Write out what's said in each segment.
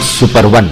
News super one,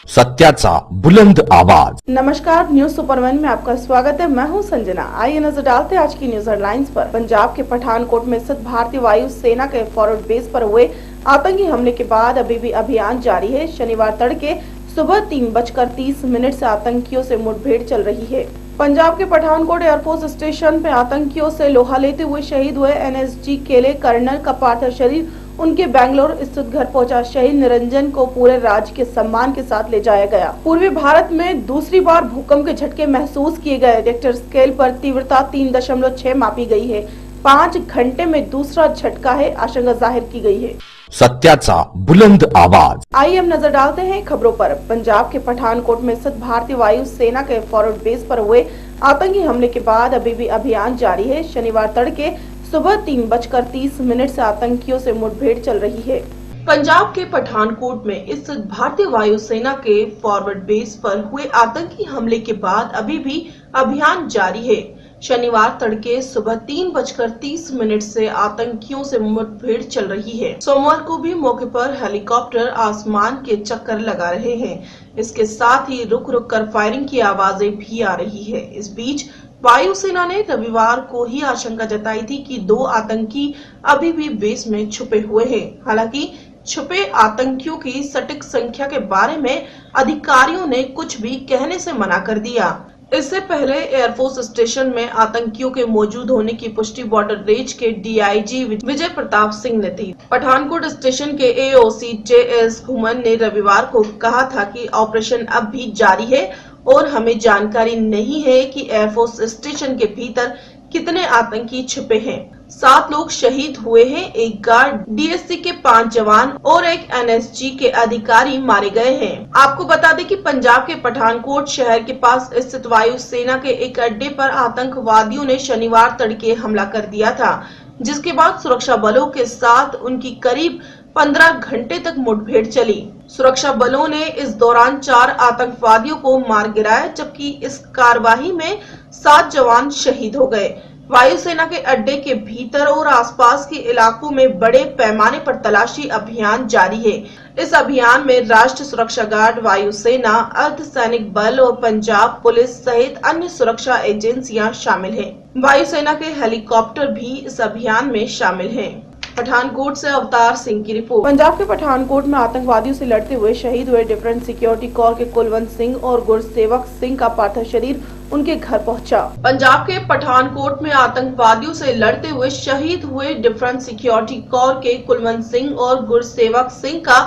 सत्याचा बुलंद आवाज। नमस्कार, न्यूज सुपर वन में आपका स्वागत है। मैं हूं संजना। आइए नजर डालते हैं आज की न्यूज हेडलाइंस पर। पंजाब के पठानकोट में स्थित भारतीय वायु सेना के फॉरवर्ड बेस पर हुए आतंकी हमले के बाद अभी भी अभियान जारी है। शनिवार तड़के सुबह 3:30 से आतंकियों से मुठभेड़ चल रही है। पंजाब के पठानकोट एयरफोर्स स्टेशन पे आतंकियों से लोहा लेते हुए शहीद हुए NSG केले कर्नल का पार्थिव शरीर उनके बेंगलोर स्थित घर पहुंचा। शहीद निरंजन को पूरे राज्य के सम्मान के साथ ले जाया गया। पूर्वी भारत में दूसरी बार भूकंप के झटके महसूस किए गए। रिक्टर स्केल पर तीव्रता 3.6 मापी गई है। 5 घंटे में दूसरा झटका है, आशंका जाहिर की गई है। सत्याचा बुलंद आवाज। आइए हम नजर डालते हैं खबरों पर। पंजाब के पठानकोट में स्थित भारतीय वायु सेना के फॉरवर्ड बेस पर हुए आतंकी हमले के बाद अभी भी अभियान जारी है। शनिवार तड़के सुबह 3:30 से आतंकियों से मुठभेड़ चल रही है। पंजाब के पठानकोट में स्थित भारतीय वायु सेना के फॉरवर्ड बेस पर हुए आतंकी हमले के बाद अभी भी अभियान जारी है। शनिवार तड़के सुबह 3:30 से आतंकियों से मुठभेड़ चल रही है। सोमवार को भी मौके पर हेलीकॉप्टर आसमान के चक्कर लगा रहे हैं। इसके साथ ही रुक रुक कर फायरिंग की आवाजें भी आ रही है। इस बीच वायुसेना ने रविवार को ही आशंका जताई थी कि 2 आतंकी अभी भी बेस में छुपे हुए हैं। हालांकि छुपे आतंकियों की सटीक संख्या के बारे में अधिकारियों ने कुछ भी कहने से मना कर दिया। इससे पहले एयरफोर्स स्टेशन में आतंकियों के मौजूद होने की पुष्टि बॉर्डर रेंज के DIG विजय प्रताप सिंह ने थी। पठानकोट स्टेशन के AOC JS घुमन ने रविवार को कहा था कि ऑपरेशन अब भी जारी है और हमें जानकारी नहीं है कि एयरफोर्स स्टेशन के भीतर कितने आतंकी छिपे हैं। 7 लोग शहीद हुए हैं, एक गार्ड, DSC के 5 जवान और एक NSG के अधिकारी मारे गए हैं। आपको बता दें कि पंजाब के पठानकोट शहर के पास स्थित वायु सेना के एक अड्डे पर आतंकवादियों ने शनिवार तड़के हमला कर दिया था, जिसके बाद सुरक्षा बलों के साथ उनकी करीब 15 घंटे तक मुठभेड़ चली। सुरक्षा बलों ने इस दौरान 4 आतंकवादियों को मार गिराया, जबकि इस कार्रवाई में 7 जवान शहीद हो गए। वायुसेना के अड्डे के भीतर और आसपास के इलाकों में बड़े पैमाने पर तलाशी अभियान जारी है। इस अभियान में राष्ट्रीय सुरक्षा गार्ड, वायुसेना, अर्धसैनिक बल और पंजाब पुलिस सहित अन्य सुरक्षा एजेंसियां शामिल हैं। वायुसेना के हेलीकॉप्टर भी इस अभियान में शामिल हैं। पठानकोट से अवतार सिंह की रिपोर्ट। पंजाब के पठानकोट में आतंकवादियों से लड़ते हुए शहीद हुए डिफेंस सिक्योरिटी कोर के कुलवंत सिंह और गुरसेवक सिंह का पार्थिव शरीर उनके घर पहुंचा। पंजाब के पठानकोट में आतंकवादियों से लड़ते हुए शहीद हुए डिफेंस सिक्योरिटी कोर के कुलवंत सिंह और गुरसेवक सिंह का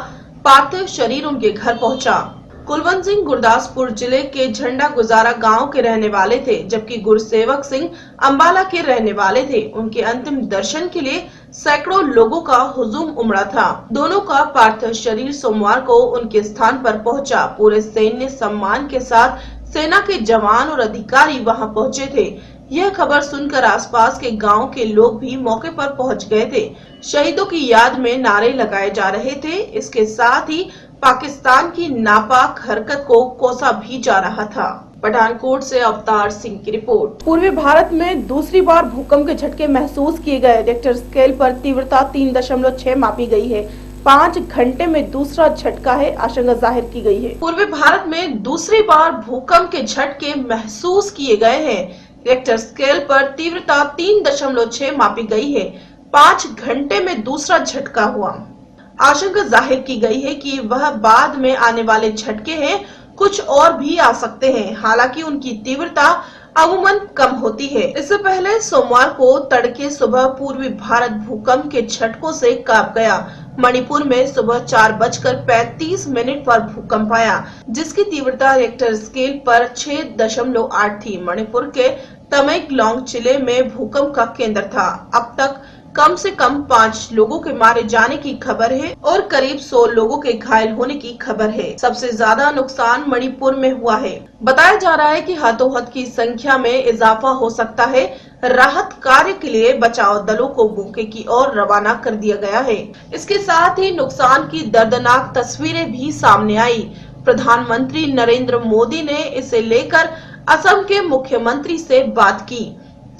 पार्थिव शरीर उनके घर पहुंचा। कुलवंत सिंह गुरदासपुर जिले के झंडा गुजारा गांव के रहने वाले थे, जबकि गुरसेवक सिंह अंबाला के रहने वाले थे। उनके अंतिम दर्शन के लिए सैकड़ों लोगों का हुजूम उमड़ा था। दोनों का पार्थिव शरीर सोमवार को उनके स्थान पर पहुंचा। पूरे सैन्य सम्मान के साथ सेना के जवान और अधिकारी वहां पहुंचे थे। यह खबर सुनकर आसपास के गांव के लोग भी मौके पर पहुंच गए थे। शहीदों की याद में नारे लगाए जा रहे थे। इसके साथ ही पाकिस्तान की नापाक हरकत को कोसा भी जा रहा था। पठानकोट से अवतार सिंह की रिपोर्ट। पूर्वी भारत में दूसरी बार भूकंप के झटके महसूस किए गए। रिक्टर स्केल पर तीव्रता 3.6 मापी गई है। 5 घंटे में दूसरा झटका है, आशंका जाहिर की गई है। पूर्वी भारत में दूसरी बार भूकंप के झटके महसूस किए गए हैं। रिक्टर स्केल पर तीव्रता 3.6 मापी गई है। 5 घंटे में दूसरा झटका हुआ। आशंका जाहिर की गई है कि वह बाद में आने वाले झटके हैं, कुछ और भी आ सकते हैं। हालांकि उनकी तीव्रता अमूमन कम होती है। इससे पहले सोमवार को तड़के सुबह पूर्वी भारत भूकंप के झटकों से कांप गया। मणिपुर में सुबह 4:35 पर भूकंप आया, जिसकी तीव्रता रिक्टर स्केल पर 6.8 थी। मणिपुर के तमेंगलोंग जिले में भूकंप का केंद्र था। अब तक कम से कम 5 लोगों के मारे जाने की खबर है और करीब 100 लोगों के घायल होने की खबर है। सबसे ज्यादा नुकसान मणिपुर में हुआ है। बताया जा रहा है कि हताहत की संख्या में इजाफा हो सकता है। राहत कार्य के लिए बचाव दलों को मौके की ओर रवाना कर दिया गया है। इसके साथ ही नुकसान की दर्दनाक तस्वीरें भी सामने आई। प्रधानमंत्री नरेंद्र मोदी ने इसे लेकर असम के मुख्यमंत्री से बात की।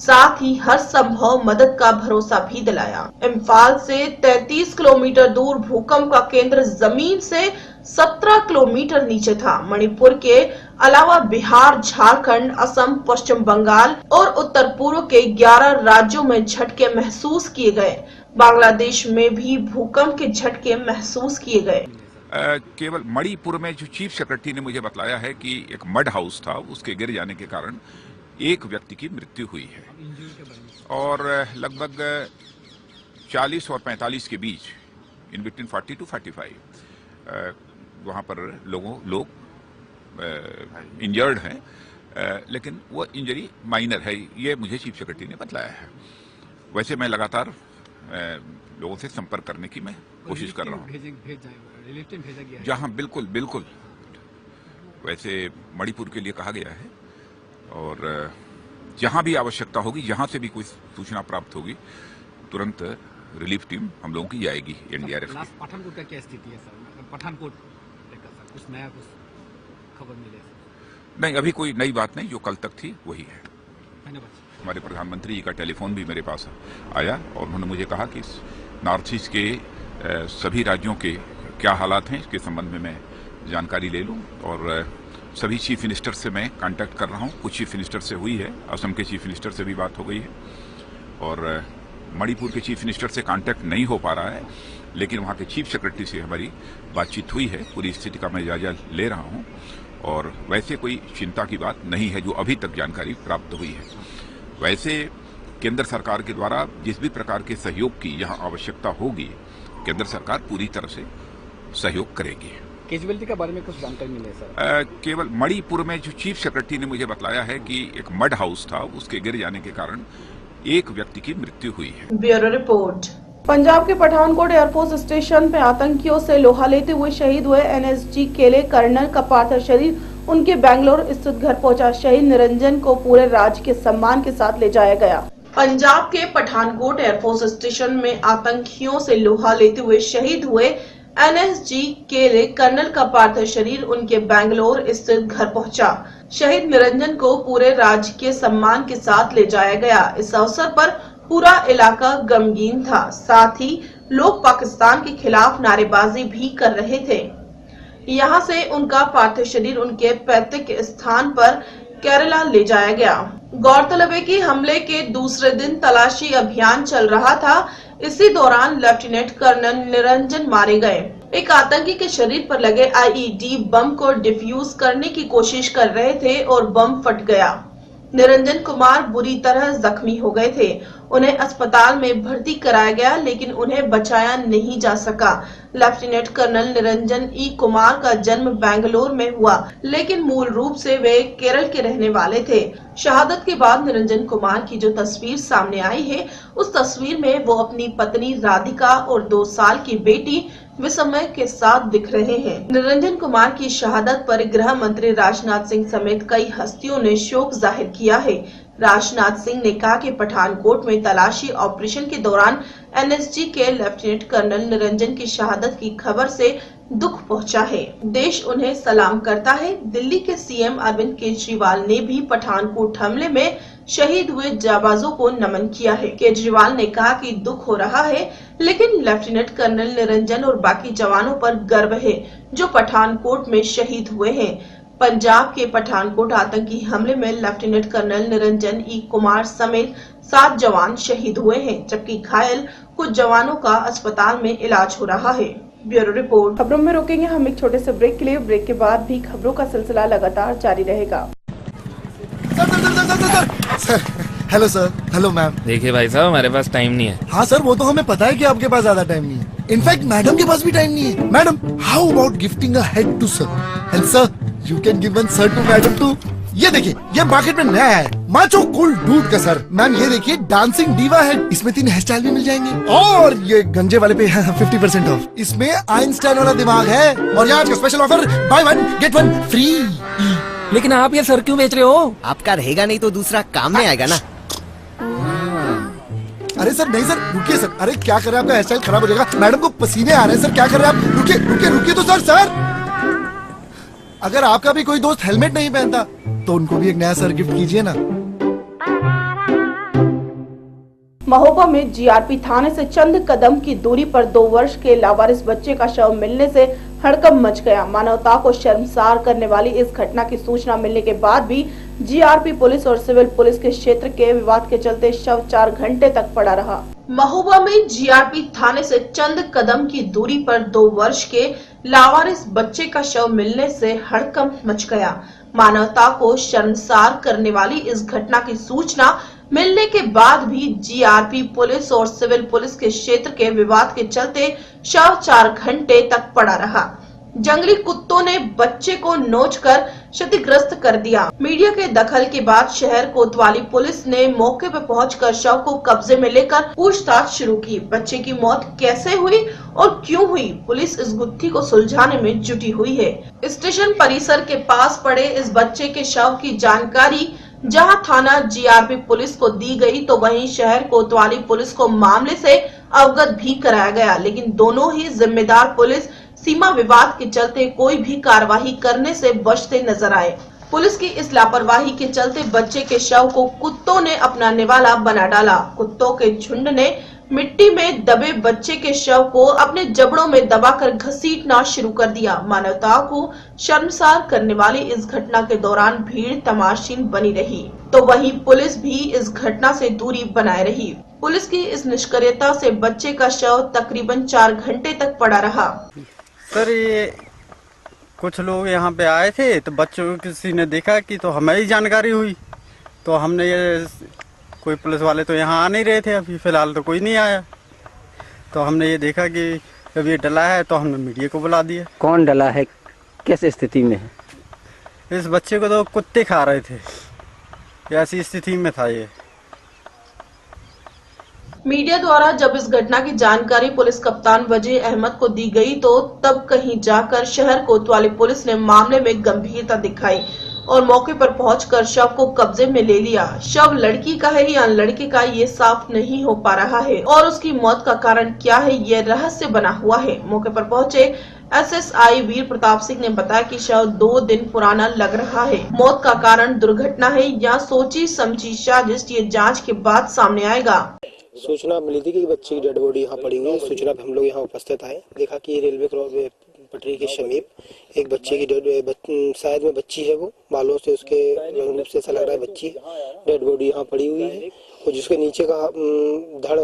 साथ ही हर संभव मदद का भरोसा भी दिलाया। इम्फाल से 33 किलोमीटर दूर भूकंप का केंद्र जमीन से 17 किलोमीटर नीचे था। मणिपुर के अलावा बिहार, झारखंड, असम, पश्चिम बंगाल और उत्तर पूर्व के 11 राज्यों में झटके महसूस किए गए। बांग्लादेश में भी भूकंप के झटके महसूस किए गए। केवल मणिपुर में जो चीफ सेक्रेटरी ने मुझे बतलाया है कि एक मड हाउस था, उसके गिर जाने के कारण एक व्यक्ति की मृत्यु हुई है और लगभग 40 और 45 के बीच, इन बिटवीन 40 to 45 वहां पर लोग इंजर्ड हैं, लेकिन वो इंजरी माइनर है, ये मुझे चीफ सेक्रेटरी ने बतलाया है। वैसे मैं लगातार लोगों से संपर्क करने की मैं कोशिश कर रहा हूँ। जहां बिल्कुल वैसे मणिपुर के लिए कहा गया है और जहां भी आवश्यकता होगी, जहां से भी कोई सूचना प्राप्त होगी, तुरंत रिलीफ टीम हम लोगों की जाएगी। एनडीआरएफ की। पठानकोट का क्या स्थिति है सर? पठानकोट कुछ नया कुछ खबर मिले? नहीं, अभी कोई नई बात नहीं, जो कल तक थी वही है। धन्यवाद। हमारे प्रधानमंत्री जी का टेलीफोन भी मेरे पास आया और उन्होंने मुझे कहा कि नॉर्थ ईस्ट के सभी राज्यों के क्या हालात हैं, इसके संबंध में मैं जानकारी ले लूं और सभी चीफ मिनिस्टर से मैं कांटेक्ट कर रहा हूं। कुछ चीफ मिनिस्टर से हुई है, असम के चीफ मिनिस्टर से भी बात हो गई है और मणिपुर के चीफ मिनिस्टर से कांटेक्ट नहीं हो पा रहा है, लेकिन वहां के चीफ सेक्रेटरी से हमारी बातचीत हुई है। पूरी स्थिति का मैं जायजा ले रहा हूं और वैसे कोई चिंता की बात नहीं है जो अभी तक जानकारी प्राप्त हुई है। वैसे केंद्र सरकार के द्वारा जिस भी प्रकार के सहयोग की यहाँ आवश्यकता होगी, केंद्र सरकार पूरी तरह से सहयोग करेगी। कैजुअलिटी के बारे में कुछ जानकारी मिली है सर? केवल मणिपुर में जो चीफ सेक्रेटरी ने मुझे बतलाया है कि एक मड हाउस था, उसके गिर जाने के कारण एक व्यक्ति की मृत्यु हुई है। Bureau report. पंजाब के पठानकोट एयरफोर्स स्टेशन पे आतंकियों से लोहा लेते हुए शहीद हुए एनएसजी केले कर्नल का पार्थिव शरीर उनके बेंगलोर स्थित घर पहुंचा। शहीद निरंजन को पूरे राज्य के सम्मान के साथ ले जाया गया। पंजाब के पठानकोट एयरफोर्स स्टेशन में आतंकियों से लोहा लेते हुए शहीद हुए एनएसजी केले कर्नल का पार्थिव शरीर उनके बेंगलोर स्थित घर पहुंचा। शहीद निरंजन को पूरे राज्य के सम्मान के साथ ले जाया गया। इस अवसर पर पूरा इलाका गमगीन था, साथ ही लोग पाकिस्तान के खिलाफ नारेबाजी भी कर रहे थे। यहां से उनका पार्थिव शरीर उनके पैतृक स्थान पर केरला ले जाया गया। गौरतलब है कि हमले के दूसरे दिन तलाशी अभियान चल रहा था। इसी दौरान लेफ्टिनेंट कर्नल निरंजन मारे गए। एक आतंकी के शरीर पर लगे आईईडी बम को डिफ्यूज करने की कोशिश कर रहे थे और बम फट गया। निरंजन कुमार बुरी तरह जख्मी हो गए थे। उन्हें अस्पताल में भर्ती कराया गया, लेकिन उन्हें बचाया नहीं जा सका। लेफ्टिनेंट कर्नल निरंजन ई कुमार का जन्म बेंगलोर में हुआ, लेकिन मूल रूप से वे केरल के रहने वाले थे। शहादत के बाद निरंजन कुमार की जो तस्वीर सामने आई है, उस तस्वीर में वो अपनी पत्नी राधिका और 2 साल की बेटी विस्मय के साथ दिख रहे हैं। निरंजन कुमार की शहादत पर गृह मंत्री राजनाथ सिंह समेत कई हस्तियों ने शोक जाहिर किया है। राजनाथ सिंह ने कहा कि पठानकोट में तलाशी ऑपरेशन के दौरान एनएसजी के लेफ्टिनेंट कर्नल निरंजन की शहादत की खबर से दुख पहुंचा है। देश उन्हें सलाम करता है। दिल्ली के सीएम अरविंद केजरीवाल ने भी पठानकोट हमले में शहीद हुए जाबाजों को नमन किया है। केजरीवाल ने कहा कि दुख हो रहा है, लेकिन लेफ्टिनेंट कर्नल निरंजन और बाकी जवानों पर गर्व है जो पठानकोट में शहीद हुए हैं। पंजाब के पठानकोट आतंकी हमले में लेफ्टिनेंट कर्नल निरंजन ई कुमार समेत 7 जवान शहीद हुए हैं, जबकि घायल कुछ जवानों का अस्पताल में इलाज हो रहा है। Bureau report. खबरों में रोकेंगे हम एक छोटे से ब्रेक के लिए। ब्रेक के बाद भी खबरों का सिलसिला लगातार जारी रहेगा। Sir, hello sir, hello ma'am. देखिए भाई साहब, हमारे पास टाइम नहीं है। हाँ सर, वो तो हमें पता है कि आपके पास ज्यादा टाइम नहीं है। इनफैक्ट मैडम के पास भी टाइम नहीं है। Madam, how about gifting a head to sir and sir you can give one sir to madam too. ये देखिए, ये मार्केट में नया है, माचो कूल डूड का सर। मैम ये देखिए, डांसिंग डीवा है, इसमें 3 हेयर स्टाइल भी मिल जाएंगे और ये गंजे वाले पे 50% ऑफ। इसमें आइंस्टाइन वाला दिमाग है और यहाँ का special offer buy 1 get 1 free. लेकिन आप ये सर क्यों बेच रहे हो? आपका रहेगा नहीं तो दूसरा काम में आएगा ना। अरे सर नहीं सर, रुकिए सर। अरे क्या कर रहे हैं, आपका हेयर स्टाइल खराब हो जाएगा। मैडम को पसीने आ रहे हैं सर, क्या कर रहे हैं आप? रुकिए रुकिए रुकिए तो सर। अगर आपका भी कोई दोस्त हेलमेट नहीं पहनता तो उनको भी एक नया सर गिफ्ट कीजिए ना। महोबा में जीआरपी थाने से चंद कदम की दूरी पर 2 वर्ष के लावारिस बच्चे का शव मिलने से हड़कंप मच गया। मानवता को शर्मसार करने वाली इस घटना की सूचना मिलने के बाद भी जीआरपी पुलिस और सिविल पुलिस के क्षेत्र के विवाद के चलते शव 4 घंटे तक पड़ा रहा। महोबा में जीआरपी थाने से चंद कदम की दूरी पर 2 वर्ष के लावारिस बच्चे का शव मिलने से हड़कंप मच गया। मानवता को शर्मसार करने वाली इस घटना की सूचना मिलने के बाद भी जीआरपी पुलिस और सिविल पुलिस के क्षेत्र के विवाद के चलते शव 4 घंटे तक पड़ा रहा। जंगली कुत्तों ने बच्चे को नोचकर क्षतिग्रस्त कर दिया। मीडिया के दखल के बाद शहर कोतवाली पुलिस ने मौके पर पहुंचकर शव को कब्जे में लेकर पूछताछ शुरू की। बच्चे की मौत कैसे हुई और क्यों हुई, पुलिस इस गुत्थी को सुलझाने में जुटी हुई है। स्टेशन परिसर के पास पड़े इस बच्चे के शव की जानकारी जहां थाना जीआरपी पुलिस को दी गई, तो वहीं शहर कोतवाली पुलिस को मामले से अवगत भी कराया गया, लेकिन दोनों ही जिम्मेदार पुलिस सीमा विवाद के चलते कोई भी कार्रवाई करने से बचते नजर आए। पुलिस की इस लापरवाही के चलते बच्चे के शव को कुत्तों ने अपना निवाला बना डाला। कुत्तों के झुंड ने मिट्टी में दबे बच्चे के शव को अपने जबड़ों में दबाकर घसीटना शुरू कर दिया। मानवता को शर्मसार करने वाली इस घटना के दौरान भीड़ तमाशीन बनी रही, तो वहीं पुलिस भी इस घटना से दूरी बनाए रही। पुलिस की इस निष्क्रियता से बच्चे का शव तकरीबन 4 घंटे तक पड़ा रहा। सर, ये कुछ लोग यहाँ पे आए थे तो बच्चों को किसी ने देखा कि, तो हमें ही जानकारी हुई, तो हमने ये कोई पुलिस वाले तो यहाँ आ नहीं रहे थे, अभी फिलहाल तो कोई नहीं आया, तो हमने ये देखा कि जब ये डला है तो हमने मीडिया को बुला दिया। कौन डला है, किस स्थिति में है? इस बच्चे को तो कुत्ते खा रहे थे, ऐसी स्थिति में था ये। मीडिया द्वारा जब इस घटना की जानकारी पुलिस कप्तान वजीर अहमद को दी गई, तो तब कहीं जाकर शहर कोतवाली पुलिस ने मामले में गंभीरता दिखाई और मौके पर पहुंचकर शव को कब्जे में ले लिया। शव लड़की का है या लड़के का, ये साफ नहीं हो पा रहा है और उसकी मौत का कारण क्या है, ये रहस्य बना हुआ है। मौके पर पहुंचे एसएसआई वीर प्रताप सिंह ने बताया कि शव 2 दिन पुराना लग रहा है। मौत का कारण दुर्घटना है या सोची समझी साजिश, ये जांच के बाद सामने आएगा। सूचना मिली थी कि बच्चे की डेड बॉडी यहाँ पड़ी हुई है। सूचना पे हम लोग यहाँ उपस्थित आए, देखा कि रेलवे क्रॉस पटरी के समीप एक बच्चे की शायद में बच्ची है, वो बालों से उसके रूप से ऐसा लग रहा है बच्ची डेड बॉडी यहाँ पड़ी हुई है, और जिसके नीचे का धड़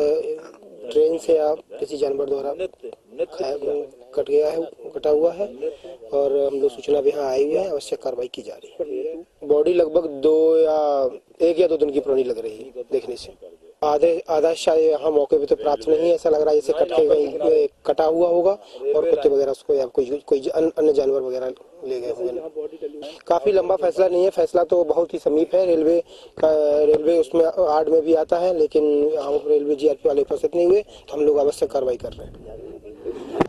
ट्रेन से या किसी जानवर द्वारा कटा हुआ है, और हम लोग सूचना पे यहाँ आए हुए हैं, आवश्यक कार्रवाई की जा रही है। बॉडी लगभग 1 या 2 दिन की पुरानी लग रही है देखने से। आधा शायद यहाँ मौके पे तो प्राप्त नहीं है, ऐसा लग रहा है जैसे कट के कटा हुआ होगा और कुत्ते वगैरह उसको या कोई अन्य जानवर वगैरह ले गए होंगे। काफी लंबा फैसला नहीं है, फैसला तो बहुत ही समीप है। रेलवे उसमें आड़ में भी आता है, लेकिन यहाँ रेलवे जीआरपी वाले उपस्थित नहीं हुए, तो हम लोग आवश्यक कार्रवाई कर रहे हैं।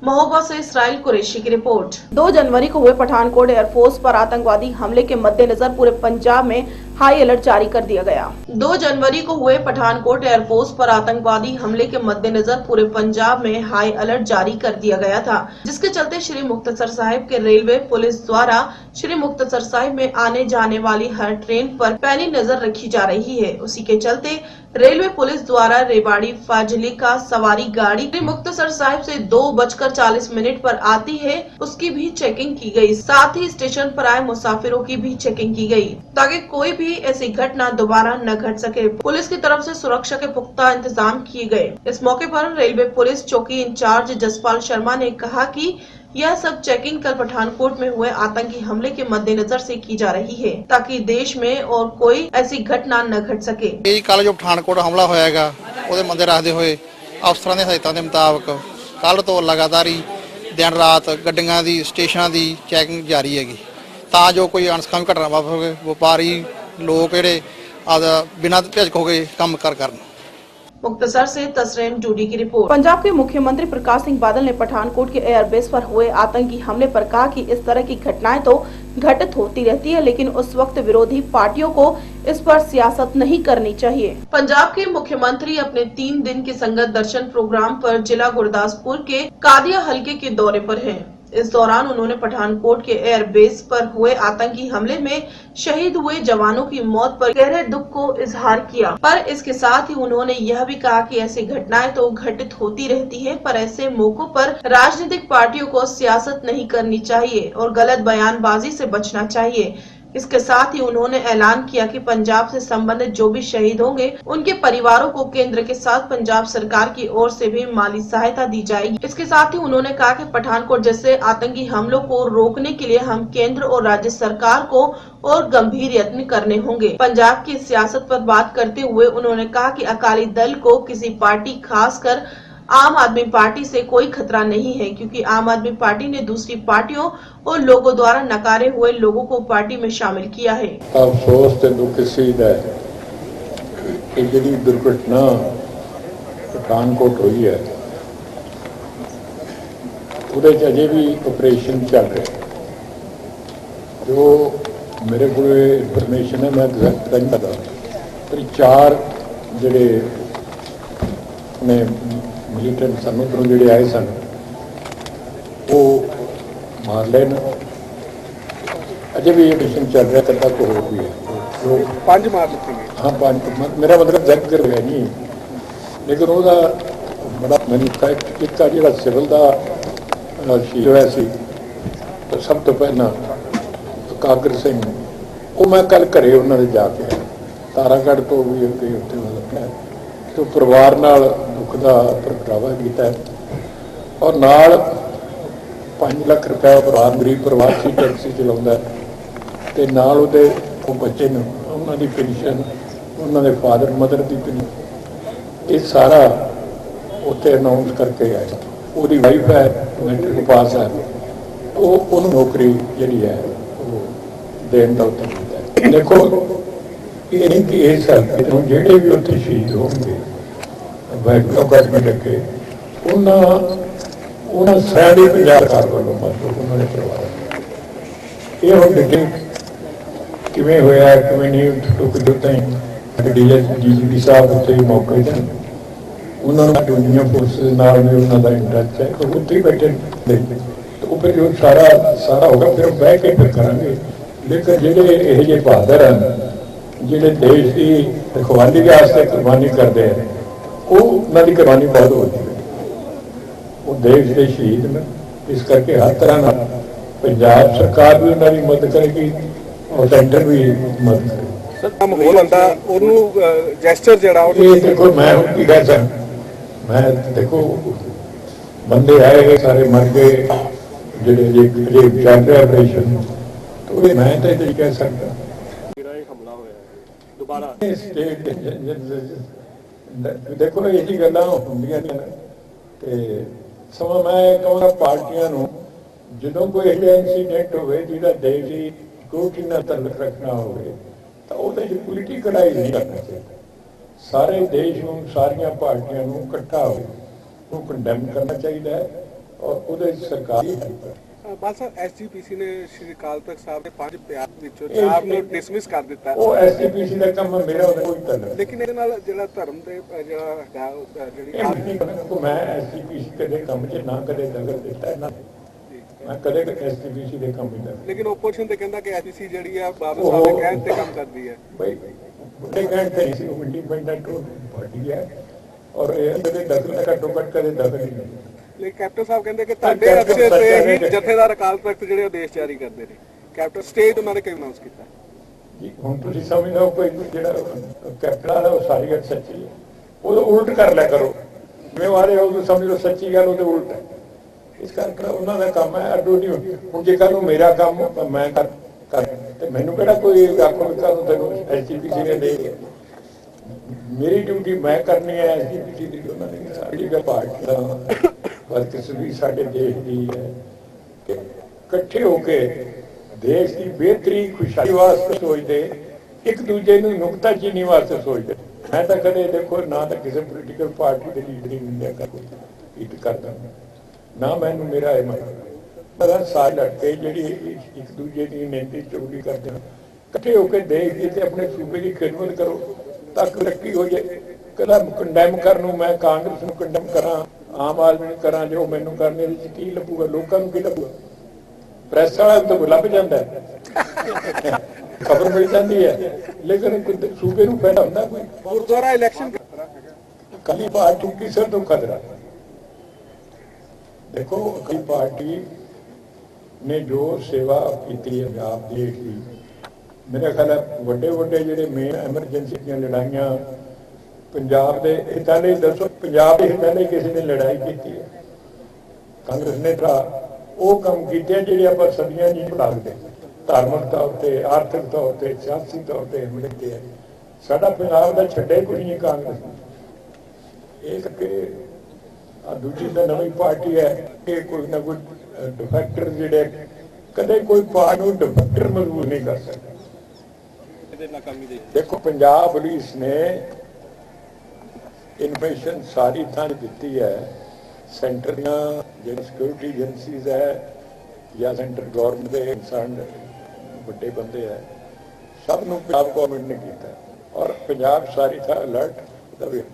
महोबा से इसराइल कुरैशी की रिपोर्ट। 2 जनवरी को हुए पठानकोट एयरफोर्स पर आतंकवादी हमले के मद्देनजर पूरे पंजाब में हाई अलर्ट जारी कर दिया गया। 2 जनवरी को हुए पठानकोट एयरफोर्स पर आतंकवादी हमले के मद्देनजर पूरे पंजाब में हाई अलर्ट जारी कर दिया गया था, जिसके चलते श्री मुक्तसर साहिब के रेलवे पुलिस द्वारा श्री मुक्तसर साहिब में आने जाने वाली हर ट्रेन पर पैनी नजर रखी जा रही है। उसी के चलते रेलवे पुलिस द्वारा रेवाड़ी फाजिलिका सवारी गाड़ी श्री मुक्तसर साहिब से 2:40 पर आती है, उसकी भी चेकिंग की गई। साथ ही स्टेशन पर आए मुसाफिरों की भी चेकिंग की गई, ताकि कोई भी ऐसी घटना दोबारा न घट सके। पुलिस की तरफ से सुरक्षा के पुख्ता इंतजाम किए गए। इस मौके पर रेलवे पुलिस चौकी इंचार्ज जसपाल शर्मा ने कहा कि यह सब चेकिंग कल पठानकोट में हुए आतंकी हमले के मद्देनजर से की जा रही है, ताकि देश में और कोई ऐसी घटना न घट सके। कल जो पठानकोट हमला होएगा ਉਹਦੇ ਮੱਦੇ ਰੱਖਦੇ ਹੋਏ ਅਫਸਰਾਂ ਦੇ ਹਦਾਇਤਾਂ ਦੇ ਮੁਤਾਬਕ ਕੱਲ ਤੋਂ ਲਗਾਤਾਰ ਹੀ ਦਿਨ ਰਾਤ ਗੱਡੀਆਂ ਦੀ ਸਟੇਸ਼ਨਾਂ ਦੀ ਚੈਕਿੰਗ ਜਾਰੀ ਹੈਗੀ, ਤਾਂ ਜੋ ਕੋਈ ਅਣਸਖਾਵੀ ਘਟਨਾ ਵਾਪਰੇ ਵਪਾਰੀ ਲੋਕ ਜਿਹੜੇ ਬਿਨਾਂ ਝਿਜਕ ਹੋ ਕੇ ਕੰਮ ਕਰਨ। मुक्तसर से तसरीन डूडी की रिपोर्ट। पंजाब के मुख्यमंत्री प्रकाश सिंह बादल ने पठानकोट के एयरबेस पर हुए आतंकी हमले पर कहा कि इस तरह की घटनाएं तो घटित होती रहती है, लेकिन उस वक्त विरोधी पार्टियों को इस पर सियासत नहीं करनी चाहिए। पंजाब के मुख्यमंत्री अपने 3 दिन के संगत दर्शन प्रोग्राम पर जिला गुरदासपुर के कादिया हलके के दौरे पर हैं। इस दौरान उन्होंने पठानकोट के एयरबेस पर हुए आतंकी हमले में शहीद हुए जवानों की मौत पर गहरे दुख को इजहार किया, पर इसके साथ ही उन्होंने यह भी कहा कि ऐसी घटनाएं तो घटित होती रहती हैं, पर ऐसे मौकों पर राजनीतिक पार्टियों को सियासत नहीं करनी चाहिए और गलत बयानबाजी से बचना चाहिए। इसके साथ ही उन्होंने ऐलान किया कि पंजाब से संबंधित जो भी शहीद होंगे उनके परिवारों को केंद्र के साथ पंजाब सरकार की ओर से भी माली सहायता दी जाएगी। इसके साथ ही उन्होंने कहा कि पठानकोट जैसे आतंकी हमलों को रोकने के लिए हम केंद्र और राज्य सरकार को और गंभीर यत्न करने होंगे। पंजाब की सियासत पर बात करते हुए उन्होंने कहा कि अकाली दल को किसी पार्टी खासकर आम आदमी पार्टी से कोई खतरा नहीं है, क्योंकि आम आदमी पार्टी ने दूसरी पार्टियों और लोगों द्वारा नकारे हुए लोगों को पार्टी में शामिल किया है। अफसोस ते दुख इस चीज है कि जी दुर्घटना पठानकोट हुई है ਉਹਦੇ ਚ अजे भी ऑपरेशन चल रहा है। जो मेरे को इंफॉर्मेशन है मैं एग्जैक्ट नहीं पता, पर 4 ਜਿਹੜੇ ने मिलिटेंट सन उधरों ਜਿਹੜੇ आए सन वो मार लेन। अजे भी ऑपरेशन चल रहा है, तक हो भी है जो 5 मार लेते हैं। हाँ 5 मेरा मतलब एग्जैक्ट कर है नहीं, लेकिन ਉਹਦਾ बड़ा मैन्यूफैक्चर एक ਜਿਹੜਾ सिविल का शहीद होया सी तो सब तो पहला कागर सिंह वो मैं कल घरे उन्होंने जाके तारागढ़ तो भी अगे उत्ते मतलब तो परिवार नाल दुख का प्रगटावा किया और नाल 5 लाख रुपया परिवार गरीब परिवार से टैक्सी चलाता ते नाल उहदे बच्चे ने उन्होंने पेंशन उन्होंने फादर मदर की पेंशन ये सारा उत्ते अनाउंस करके आए। ਉਹਦੀ वाइफ है मैट्रिक पास है तो ਉਹਨੂੰ नौकरी जी है देन का उत्तर है। देखो ये नहीं कि इस ਜਿਹੜੇ भी उत्थे शहीद होंगे वैक्टो कट भी रखे उन्होंने सारी पंजाब सरकार वालों मतलब उन्होंने करवाया। ये हम डिटेल किमें होया किमें नहीं टुक जुता DGP साहब उत्ते मौके थे उन्होंने दुनिया फोर्सेस नाल भी उन्होंने इंटरेस्ट है तो उत्ते ही बैठे तो फिर जो सारा होगा फिर बह के फिर करेंगे। लेकिन ਜਿਹੜੇ ਇਹ ਜਿਹੇ ਬਹਾਦਰ ਹਨ ਜਿਹੜੇ देश की रखवाली के वास्ते कुर्बानी करते हैं ਉਹਨਾਂ ਦੀ कुर्बानी बहुत होती है, वो देश के शहीद ने। इस करके हर तरह ਨਾਲ पंजाब सरकार भी ਉਹਨਾਂ ਦੀ मदद करेगी और सेंटर भी मदद करेगी। सर माहौल ਹੁੰਦਾ ਉਹਨੂੰ ਜੈਸਚਰ ਜਿਹੜਾ ਇਹ देखो मैं की कह सकता मैं देखो बंदे आए गए सारे मर गए जो चल रहे ऑपरेशन तो ये मैं तो नहीं कह सकता। हमला होया दोबारा स्टेट देखो ये जी गल्लां ਹੁੰਦੀਆਂ ਨੇ ਤੇ ਸਮਾਂ मैं कहूँगा पार्टियां ਨੂੰ ਜਦੋਂ ਕੋਈ ਇਹੋ इंसीडेंट ਹੋਵੇ ਜਿਹਦਾ देश ਦੀ ਸਿਕਿਉਰਿਟੀ ਨਾਲ ਤਾਲੁਕ ਰੱਖਣਾ ਹੋਵੇ ਤਾਂ ਉਹਦੇ ਚ ਪੋਲੀਟੀਕਲਾਈਜ਼ नहीं करना चाहिए। सारे देश ਨੂੰ ਸਾਰੀਆਂ ਪਾਰਟੀਆਂ ਨੂੰ ਇਕੱਠਾ ਹੋ ਉਹ ਕੰਡੈਮ ਕਰਨਾ ਚਾਹੀਦਾ ਹੈ और ਉਹਦੇ ਸਰਕਾਰੀ ਬਾਲ ਸਾਹਿਬ SGPC ਨੇ ਸ਼੍ਰੀ ਅਕਾਲ ਤਖਤ ਸਾਹਿਬ ਦੇ 5 ਪਿਆਰ ਵਿੱਚੋਂ 4 ਨੂੰ ਡਿਸਮਿਸ ਕਰ ਦਿੱਤਾ। ਉਹ SGPC ਦਾ ਕੰਮ ਮੇਰਾ ਉਹਦਾ ਕੋਈ ਤਾਲੁਕ ਲੇਕਿਨ ਇਹਦੇ ਨਾਲ ਜਿਹੜਾ ਧਰਮ ਤੇ ਜਿਹੜਾ ਜਿਹੜੀ ਮੈਂ SGPC ਕਦੇ ਕੰਮ 'ਚ ਨਾ ਕਦੇ ਦਖਲ ਦਿੱਤਾ ਨਾ ਮੈਂ ਕਦੇ SGPC ਦੇ ਕੰਮ ਨਹੀਂ ਕਰਦਾ। ਲੇਕਿਨ ਓਪੋਜੀਸ਼ਨ ਤੇ ਕਹਿੰਦਾ ਕਿ SGPC ਜਿਹੜੀ ਆ ਬਾਬਾ ਸਾਹਿਬ ਦੇ ਕਹਿਣ ਤੇ ਕੰਮ ਕਰਦੀ ਹੈ। ਬਈ बड़े कहते हैं वो इंडिपेंडेंट पार्टी है और कदे दखल घट्टो घट कदे दखल नहीं। लेकिन कैप्टन साहब कहते कि ਤੁਹਾਡੇ ਅਕਸੇ ਤੇ ਹੀ ਜਥੇਦਾਰ ਅਕਾਲ ਤਖਤ ਜਿਹੜੇ ਆਦੇਸ਼ ਜਾਰੀ ਕਰਦੇ ਨੇ ਕੈਪਟਨ ਸਟੇਟ ਉਹਨਾਂ ਨੇ ਕਿਉਂ ਅਨਾਉਂਸ ਕੀਤਾ ਜੀ। ਹੁਣ ਤੁਸੀਂ ਸਮਝਦੇ ਹੋ ਕੋਈ ਜਿਹੜਾ ਕੈਪਟਨ ਹੈ ਉਹ ਸਾਰੀ ਗੱਲ ਸੱਚੀ ਹੈ ਉਹ ਉਲਟ ਕਰ ਲਿਆ ਕਰੋ ਜਿਵੇਂ ਵਾਰੇ ਉਹ ਸਮਝ ਲਓ ਸੱਚੀ ਗੱਲ ਉਹਦੇ ਉਲਟ ਹੈ। ਇਸ ਕਰਕੇ ਉਹਨਾਂ ਦਾ ਕੰਮ ਹੈ ਅੱਡੋ ਨਹੀਂ। ਹੁਣ ਜੇ ਕੱਲ ਨੂੰ ਮੇਰਾ ਕੰਮ ਮੈਂ ਕਰ मैनू कहना कोई आखो तेन SGPC ने दे मेरी ड्यूटी मैं करनी है SGPC की उन्होंने साड़ी पार्टियां वर्कर्स भी साढ़े देश की है कि इकट्ठे होके देश की बेहतरी खुशहाली वास्ते सोचते एक दूजे को नुकताचीनी वास्ते सोचते। मैं तो कदे देखो ना तो किसी पोलीटिकल पार्टी की लीडरिंग करता ना मैनू मेरा सारे लड़के जी एक दूजे की मिहनती चुगली करते हैं इकट्ठे होकर देश की अपने सूबे की खिदमत करो ताकि तरक्की हो जाए। कदा कंडैम करनू मैं कांग्रेस को कंडैम करा ਆਮ ਆਦਮੀ ਨੂੰ ਕਰਾਂ ਜੋ ਮੈਨੂੰ ਕਰਨੇ ਵਿੱਚ ਕੀ ਲੱਭੂਗਾ, ਲੋਕਾਂ ਨੂੰ ਕੀ ਲੱਭੂਗਾ? ਪ੍ਰੈਸ ਵਾਲਾ ਤਾਂ ਲੱਭ ਜਾਂਦਾ ਹੈ, ਖਬਰ ਮਿਲ ਜਾਂਦੀ ਹੈ, ਲੇਕਿਨ ਸੂਬੇ ਨੂੰ ਪੈਦਾ ਹੁੰਦਾ ਕੋਈ? ਗੁਰਦੁਆਰਾ ਇਲੈਕਸ਼ਨ ਅਕਾਲੀ ਪਾਰਟੀ ਕਿਸੇ ਤੋਂ ਖਤਰਾ? ਦੇਖੋ, ਅਕਾਲੀ ਪਾਰਟੀ ਨੇ ਜੋ ਸੇਵਾ ਕੀਤੀ ਹੈ ਪੰਜਾਬ ਦੇਸ਼ ਦੀ, मेरा ख्याल है ਵੱਡੇ ਵੱਡੇ ਜਿਹੜੇ ਮੇਨ ਐਮਰਜੈਂਸੀ ਦੀਆਂ ਲੜਾਈਆਂ ਪੰਜਾਬ ਦੇ ਹਿੱਤਾਂ ਲਈ, ਦੱਸੋ ਪੰਜਾਬ ਦੇ ਹਿੱਤਾਂ ਲਈ ਕਿਸੇ ਨੇ ਲੜਾਈ ਕੀਤੀ ਹੈ? ਕਾਂਗਰਸ ਨੇ ਤਾਂ ਉਹ ਕੰਮ ਕੀਤੇ ਜਿਹੜੇ ਆਪਾਂ ਸਦੀਆਂ ਨਹੀਂ ਭੁਲਾ ਸਕਦੇ, ਧਾਰਮਿਕ ਤੌਰ ਤੇ, ਆਰਥਿਕ ਤੌਰ ਤੇ, ਸਿਆਸੀ ਤੌਰ ਤੇ ਮਿਲਦੇ ਹੈ। ਸਾਡਾ ਪੰਜਾਬ ਦਾ ਛੱਡੇ ਕੋਈ ਨਹੀਂ ਕਾਂਗਰਸ ਨੇ। ਇਹ ਕਰਕੇ ਆ ਦੂਜੀ ਤਾਂ ਨਵੀਂ ਪਾਰਟੀ ਹੈ ਕਿ ਕੋਈ ਨਾ ਕੋਈ ਡਿਫੈਕਟਰ ਜਿਹੜੇ ਕਦੇ ਕੋਈ ਪਾਰਟੀ ਨੂੰ ਡਿਫੈਕਟਰ ਮਜ਼ਬੂਤ ਨਹੀਂ ਕਰ ਸਕਦਾ। देखो, पंजाब पुलिस ने इन्फॉर्मेशन सारी थाने दी है, सेंटर जो सिक्योरिटी एजेंसीज है या सेंटर गवर्नमेंट के इंसान बड़े बंदे है, सब नूं पंजाब गवर्नमेंट ने किया और पंजाब सारी था अलर्ट दबे।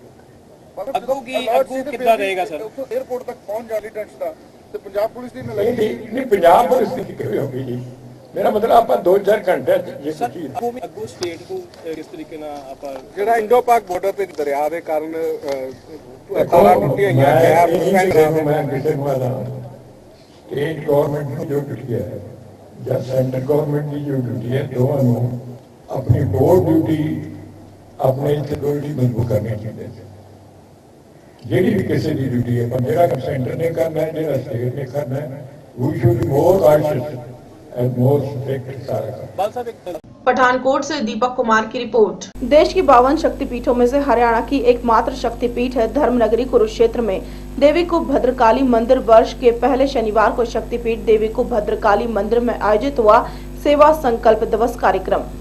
एयरपोर्ट तक पहुंच जाली टेंट दा ते पंजाब पुलिस दी नहीं, पंजाब पुलिस की किवें होगी जी? मेरा मतलब आप 2-4 घंटे ਅੱਗੋਂ ਸਟੇਟ ਨੂੰ ਕਿਸ ਤਰੀਕੇ ਨਾਲ ਆਪਾਂ ਜਿਹੜਾ ਇੰਡੋ ਪਾਕ ਬਾਰਡਰ ਤੇ ਦਰਿਆ ਦੇ ਕਾਰਨ ਤਾਰਾਂ ਟੁੱਟੀਆਂ ਹੋਈਆਂ ਗੈਪ ਮੈਂ ਕਿਸੇ ਨੂੰ ਆਦਾ ਸਟੇਟ ਗਵਰਨਮੈਂਟ ਨੂੰ ਜੋ ਡਿਊਟੀ ਹੈ ਜਾਂ ਸੈਂਟਰ ਗਵਰਨਮੈਂਟ ਦੀ ਜੋ ਡਿਊਟੀ ਹੈ, ਦੋਵਾਂ ਨੂੰ ਆਪਣੀ ਹੋਰ ਡਿਊਟੀ ਆਪਣੇ ਸਿਕਿਉਰਿਟੀ ਮਜ਼ਬੂਤ ਕਰਨੀ ਚਾਹੀਦੀ ਹੈ। ਜਿਹੜੀ ਵੀ ਕਿਸੇ ਦੀ ਡਿਊਟੀ ਹੈ, ਪਰ ਜਿਹੜਾ ਸੈਂਟਰ ਨੇ ਕਰਨਾ ਹੈ, ਜਿਹੜਾ ਸਟੇਟ ਨੇ करना है, we should be more cautious and more strict। Pathankot से दीपक कुमार की रिपोर्ट। देश की 52 शक्तिपीठों में से हरियाणा की एकमात्र शक्तिपीठ है धर्मनगरी कुरुक्षेत्र में देवी को भद्रकाली मंदिर। वर्ष के पहले शनिवार को शक्तिपीठ देवी को भद्रकाली मंदिर में आयोजित हुआ सेवा संकल्प दिवस कार्यक्रम।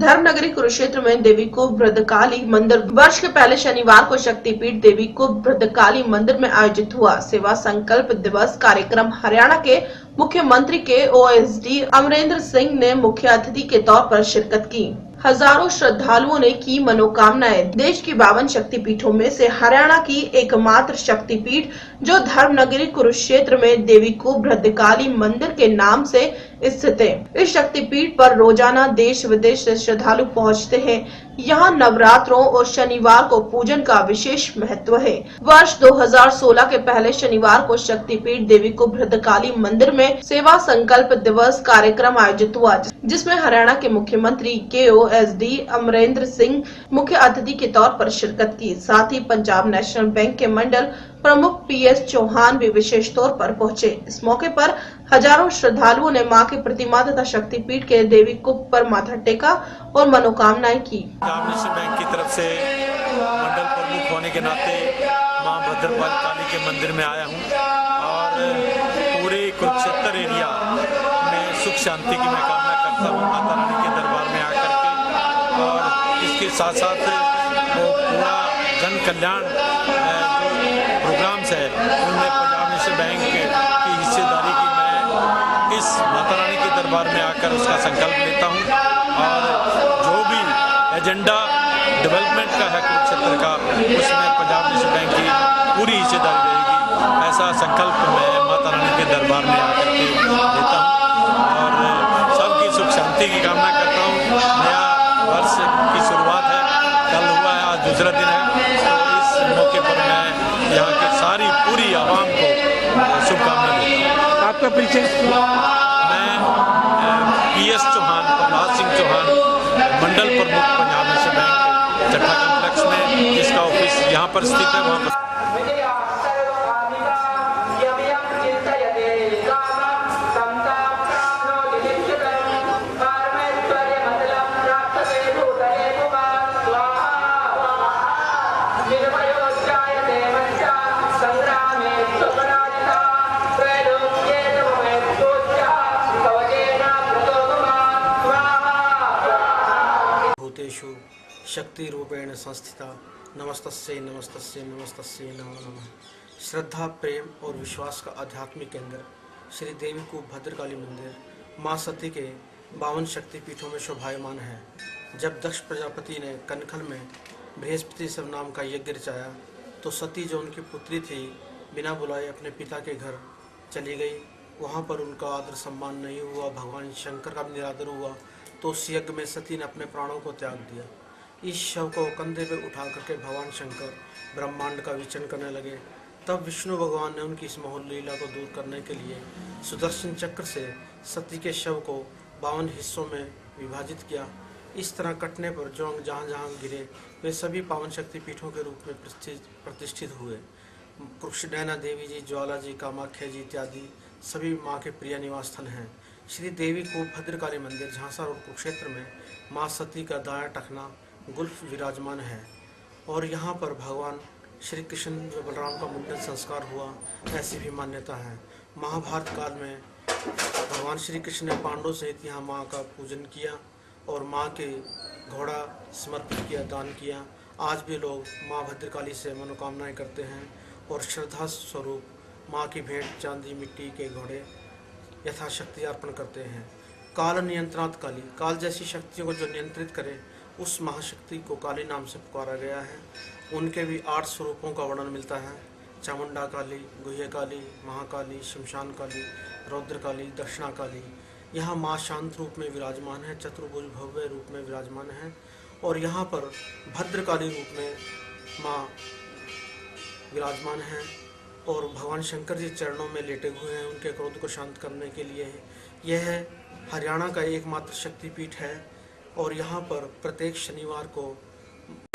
धर्मनगरी कुरुक्षेत्र में देवी को भद्रकाली मंदिर। वर्ष के पहले शनिवार को शक्तिपीठ देवी को भद्रकाली मंदिर में आयोजित हुआ सेवा संकल्प दिवस कार्यक्रम। हरियाणा के मुख्यमंत्री के OSD अमरेंद्र सिंह ने मुख्य अतिथि के तौर पर शिरकत की। हजारों श्रद्धालुओं ने की मनोकामनाएं। देश की 52 शक्तिपीठों में से हरियाणा की एकमात्र शक्तिपीठ जो धर्मनगरी कुरुक्षेत्र में देवी को भद्रकाली मंदिर के नाम से स्थित है। इस शक्तिपीठ पर रोजाना देश विदेश से श्रद्धालु पहुंचते हैं। यहाँ नवरात्रों और शनिवार को पूजन का विशेष महत्व है। वर्ष 2016 के पहले शनिवार को शक्तिपीठ देवी को भद्रकाली मंदिर में सेवा संकल्प दिवस कार्यक्रम आयोजित हुआ, जिसमें हरियाणा के मुख्यमंत्री के OSD अमरेंद्र सिंह मुख्य अतिथि के तौर पर शिरकत की। साथ ही पंजाब नेशनल बैंक के मंडल प्रमुख PS चौहान भी विशेष तौर पर पहुंचे। इस मौके पर हजारों श्रद्धालुओं ने मां की प्रतिमा तथा शक्तिपीठ के देवी कुंभ पर माथा टेका और मनोकामनाएं की। पंजाब नेशनल बैंक की तरफ से मंडल प्रमुख होने के नाते मां भद्रकाली के मंदिर में आया हूं और पूरे कुरुक्षेत्र एरिया में सुख शांति की मैं कामना करता हूं माता रानी के दरबार में आकर के। और इसके साथ साथ वो पूरा जन कल्याण प्रोग्राम्स है उनमें पंजाब नेशनल बैंक की हिस्सेदारी की मैं इस माता रानी के दरबार में आकर उसका संकल्प लेता हूं। और जो भी एजेंडा डेवलपमेंट का है कुरुक्षेत्र का, उसमें पंजाब नेशनल बैंक की पूरी हिस्सेदारी रहेगी, ऐसा संकल्प मैं माता रानी के दरबार में आकर के लेता हूं और सबकी सुख शांति की कामना करता हूं। नया वर्ष की शुरुआत है, कल हुआ है, आज दूसरा दिन है, तो इस मौके पर मैं यहाँ की सारी पूरी आवाम को शुभकामनाएं देता हूँ। आपका परिचय? मैं PS चौहान, प्रहलाद सिंह चौहान, मंडल प्रमुख पंजाब नेशनल बैंक चट्टा कॉम्प्लेक्स में, जिसका ऑफिस यहाँ पर स्थित है, वहाँ पर शक्ति रूपेण संस्थिता नमस्तस्यै नमस्तस्यै नमस्तस्यै नमो नमः। श्रद्धा, प्रेम और विश्वास का आध्यात्मिक केंद्र श्री देवी को भद्रकाली मंदिर मां सती के 52 शक्तिपीठों में शोभायमान है। जब दक्ष प्रजापति ने कनखल में बृहस्पति सब नाम का यज्ञ रचाया तो सती जो उनकी पुत्री थी बिना बुलाए अपने पिता के घर चली गई। वहाँ पर उनका आदर सम्मान नहीं हुआ, भगवान शंकर का भी निरादर हुआ, तो उस यज्ञ में सती ने अपने प्राणों को त्याग दिया। इस शव को कंधे पर उठा करके भगवान शंकर ब्रह्मांड का विचरण करने लगे। तब विष्णु भगवान ने उनकी इस मोह लीला को दूर करने के लिए सुदर्शन चक्र से सती के शव को 52 हिस्सों में विभाजित किया। इस तरह कटने पर जो अंग जहाँ जहाँ गिरे वे सभी पावन शक्तिपीठों के रूप में प्रतिष्ठित हुए। कृष्णनैना देवी जी, ज्वाला जी, कामाख्या जी इत्यादि सभी माँ के प्रिय निवास स्थान हैं। श्री देवी को भद्रकाली मंदिर झांसा रोड कुरुक्षेत्र में माँ सती का दाया टखना गुल्फ विराजमान है और यहाँ पर भगवान श्री कृष्ण व बलराम का मुंडन संस्कार हुआ, ऐसी भी मान्यता है। महाभारत काल में भगवान श्री कृष्ण ने पांडवों सहित यहाँ माँ का पूजन किया और माँ के घोड़ा समर्पित किया, दान किया। आज भी लोग माँ भद्रकाली से मनोकामनाएं करते हैं और श्रद्धा स्वरूप माँ की भेंट चांदी मिट्टी के घोड़े यथाशक्ति अर्पण करते हैं। काल नियंत्रणात् काली, काल जैसी शक्तियों को जो नियंत्रित करे उस महाशक्ति को काली नाम से पुकारा गया है। उनके भी 8 स्वरूपों का वर्णन मिलता है। चामुंडा काली, गुह्य काली, महाकाली, शमशान काली, रौद्र काली, दक्षिणा काली। यहाँ माँ शांत रूप में विराजमान है, चतुर्भुज भव्य रूप में विराजमान है और यहाँ पर भद्रकाली रूप में माँ विराजमान है और भगवान शंकर जी चरणों में लेटे हुए हैं उनके क्रोध को शांत करने के लिए। यह हरियाणा का एकमात्र शक्तिपीठ है और यहाँ पर प्रत्येक शनिवार को।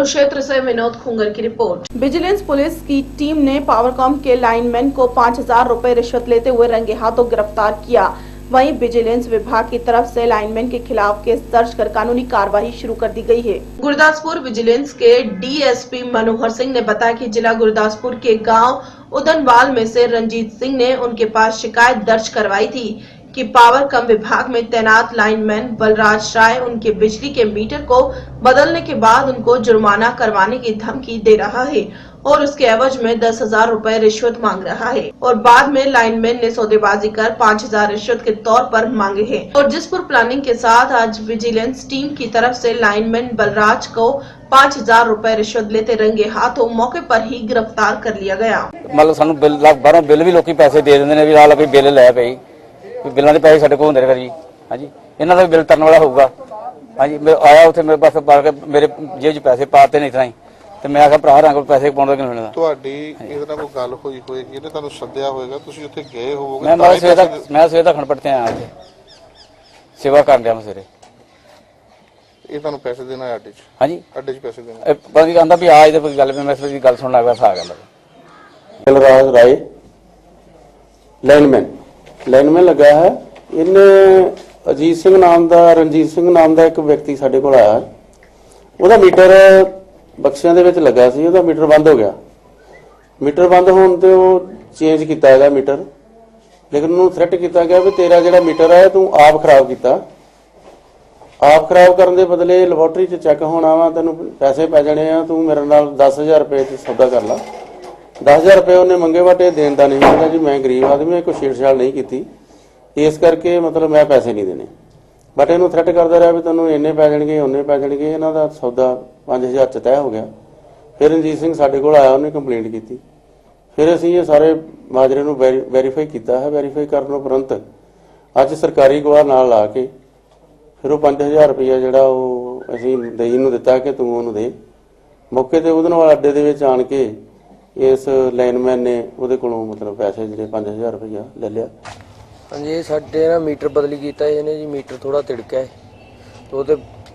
क्षेत्र से विनोद खुंगर की रिपोर्ट। विजिलेंस पुलिस की टीम ने पावरकॉम के लाइनमैन को 5000 रुपए रिश्वत लेते हुए रंगे हाथों गिरफ्तार किया। वहीं विजिलेंस विभाग की तरफ से लाइनमैन के खिलाफ केस दर्ज कर कानूनी कार्रवाई शुरू कर दी गई है। गुरदासपुर विजिलेंस के डीएसपी मनोहर सिंह ने बताया कि जिला गुरदासपुर के गांव उदनवाल में से रंजीत सिंह ने उनके पास शिकायत दर्ज करवाई थी कि पावरकॉम विभाग में तैनात लाइनमैन बलराज राय उनके बिजली के मीटर को बदलने के बाद उनको जुर्माना करवाने की धमकी दे रहा है और उसके एवज में 10,000 रुपए रिश्वत मांग रहा है और बाद में लाइनमैन ने सौदेबाजी कर 5,000 रिश्वत के तौर पर मांगे हैं और जिस पर प्लानिंग के साथ आज विजिलेंस टीम की तरफ से लाइनमैन बलराज को 5,000 रुपए रिश्वत लेते रंगे हाथों मौके पर ही गिरफ्तार कर लिया गया। मतलब सानू बिल भी लोग पैसे दे देंगे भी लाल भी बिल लै पई बिलों के पैसे साढ़े को होंगे जी। हाँ जी, इन्हों का भी बिल तरन वाला होगा। हाँ जी, मैं आया उसे मेरे पास पा के मेरे जेब च पैसे पाते नहीं इतना ही तो मैं आखिया भरा रंग पैसे पाउंदा कि नहीं। ਤੁਹਾਡੀ ਇਹਦੇ ਨਾਲ ਕੋਈ ਗੱਲ ਹੋਈ ਹੋਏਗੀ ਇਹਨੇ ਤੁਹਾਨੂੰ ਸੱਦਿਆ ਹੋਵੇਗਾ, ਤੁਸੀਂ ਉੱਥੇ ਗਏ ਹੋਵੋਗੇ। ਮੈਂ ਸਵੇਰ ਦਾ ਖਣਪਟ ਤੇ ਆਇਆ ਇੱਥੇ ਸੇਵਾ ਕਰਨ ਡਿਆ ਮੈਂ ਸਵੇਰੇ। ਇਹ ਤੁਹਾਨੂੰ ਪੈਸੇ ਦੇਣਾ ਹੈ ਅੱਡੇ 'ਚ? हाँ जी, ਅੱਡੇ 'ਚ ਪੈਸੇ ਦੇਣਾ। ਪਤਾ ਨਹੀਂ ਕਹਿੰਦਾ ਵੀ ਆ ਇਹਦੇ ਕੋਈ ਗੱਲ ਮੈਂ ਇਸ ਗੱਲ ਸੁਣਨ ਲੱਗ ਪਿਆ ਸਾ ਗੱਲ। बलराज राय लाइनमैन लगा है। इन्हें अजीत सिंह नाम का रणजीत सिंह नाम का एक व्यक्ति साडे कोल आया, ਉਹਦਾ मीटर बक्सियां ਦੇ ਵਿੱਚ ਲੱਗਾ ਸੀ, ਉਹਦਾ मीटर बंद हो गया। मीटर बंद होने ਤੇ ਉਹ चेंज किया गया मीटर, लेकिन ਉਹਨੂੰ थ्रेट किया गया भी तेरा ਜਿਹੜਾ मीटर है तू आप खराब किया, आप खराब करने के बदले ਲੈਬੋਰਟਰੀ 'ਚ चेक होना वा, ਤੈਨੂੰ पैसे पै जाने आ, तू मेरे नाल 10,000 रुपए च सौदा कर ला। 10,000 रुपए उन्हें मंगे वाटे देन का नहीं होता जी, मैं गरीब आदमी कोई छेड़छाड़ नहीं की, इस करके मतलब मैं पैसे नहीं देने। बट इनू थ्रेट करता रहा भी तेनों इन्ने पै जाएंगे उन्ने पै जाएंगे। इन्हों का सौदा 5,000 च तय हो गया। फिर रणजीत सिंह साडे कोल आया, उन्हें कंप्लेंट की। फिर असीं ये सारे माजरे नूं वैरीफाई किया है। वैरीफाई करने उपरंत अज सरकारी गवाह नाल ला के फिर वो 5,000 रुपया जिहड़ा वो असीं दई नूं दिता कि तूं उहनूं दे। मौके ते उहदे अड्डे दे विच आण के इस लाइनमैन ने उहदे कोलों मतलब पैसे जिहड़े 5,000 रुपया ले लिया। हाँ जी, साडे ना मीटर बदली किया इन्हें जी, मीटर थोड़ा तिड़का है तो वो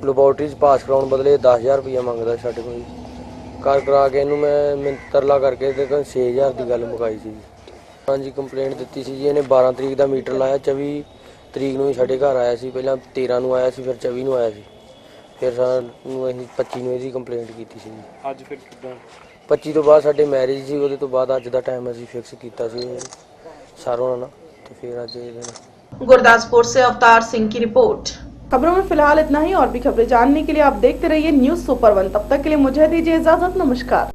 ਲੈਬੋਰਟਰੀ पास कराने बदले 10,000 रुपया मंगता साढ़े को। कर करा के इनू मैं तरला करके 6,000 की गल मुकाई सी। हाँ जी, कंप्लेंट दी सी जी। इन्हें 12 तरीक का मीटर लाया, 24 तरीक नूं साढ़े घर आया सी, पहला 13 नूं आया सी, फिर 24 नूं आया सी, फिर सानूं असीं 25 नूं इहदी कंप्लेंट की सी। अज फिर किद्दां 25 तो बाद साडे मैरिज सी, उहदे तो बाद अज दा टाइम असीं फिक्स कीता सी सारों नाल, तो फिर अज गुरदासपुर से अवतार सिंह की रिपोर्ट। खबरों में फिलहाल इतना ही, और भी खबरें जानने के लिए आप देखते रहिए न्यूज़ सुपर 1। तब तक के लिए मुझे दीजिए इजाजत, नमस्कार।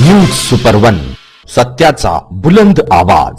न्यूज सुपर 1, सत्याचा बुलंद आवाज।